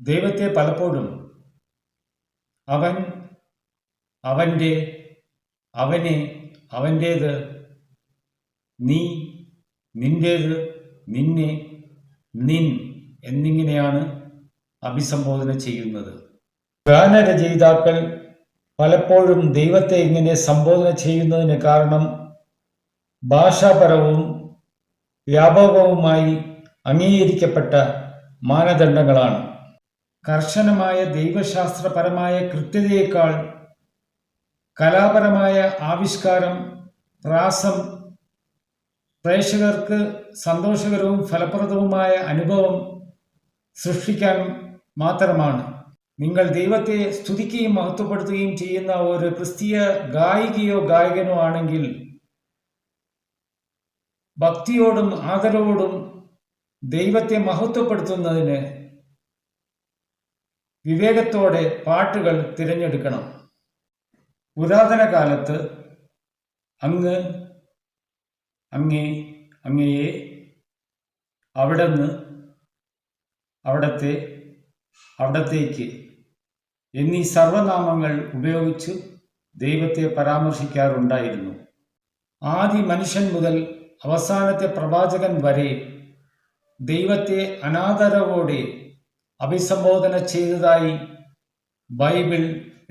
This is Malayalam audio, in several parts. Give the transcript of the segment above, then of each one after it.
ദൈവത്തെ പലപ്പോഴും അവൻ, അവൻ്റെ, അവനെ, അവൻ്റേത്, നീ, നിൻ്റേത്, നിന്നെ, നിൻ എന്നിങ്ങനെയാണ് അഭിസംബോധന ചെയ്യുന്നത്. ഗാനരചയിതാക്കൾ പലപ്പോഴും ദൈവത്തെ ഇങ്ങനെ സംബോധന ചെയ്യുന്നതിന് കാരണം ഭാഷാപരവും വ്യാപകവുമായി അംഗീകരിക്കപ്പെട്ട മാനദണ്ഡങ്ങളാണ്. കർശനമായ ദൈവശാസ്ത്രപരമായ കൃത്യതയേക്കാൾ കലാപരമായ ആവിഷ്കാരം, പ്രാസം പ്രേക്ഷകർക്ക് സന്തോഷകരവും ഫലപ്രദവുമായ അനുഭവം സൃഷ്ടിക്കാൻ മാത്രമാണ്. നിങ്ങൾ ദൈവത്തെ സ്തുതിക്കുകയും മഹത്വപ്പെടുത്തുകയും ചെയ്യുന്ന ഒരു ക്രിസ്തീയ ഗായികയോ ഗായകനോ ആണെങ്കിൽ ഭക്തിയോടും ആദരവോടും ദൈവത്തെ മഹത്വപ്പെടുത്തുന്നതിന് വിവേകത്തോടെ പാട്ടുകൾ തിരഞ്ഞെടുക്കണം. പുരാതന കാലത്ത് അങ്ങ്, അങ്ങേ, അങ്ങയെ, അവിടുന്ന്, അവിടത്തെ, അവിടത്തേക്ക് എന്നീ സർവനാമങ്ങൾ ഉപയോഗിച്ച് ദൈവത്തെ പരാമർശിക്കാറുണ്ടായിരുന്നു. ആദി മനുഷ്യൻ മുതൽ അവസാനത്തെ പ്രവാചകൻ വരെ ദൈവത്തെ അനാദരവോടെ അഭിസംബോധന ചെയ്തതായി ബൈബിൾ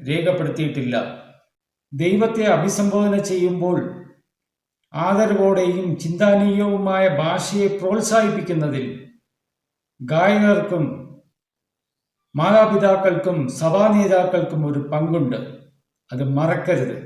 രേഖപ്പെടുത്തിയിട്ടില്ല. ദൈവത്തെ അഭിസംബോധന ചെയ്യുമ്പോൾ ആദരവോടെയും ചിന്താനീയവുമായ ഭാഷയെ പ്രോത്സാഹിപ്പിക്കുന്നതിൽ ഗായകർക്കും മാതാപിതാക്കൾക്കും സഭാ നേതാക്കൾക്കും ഒരു പങ്കുണ്ട്. അത് മറക്കരുത്.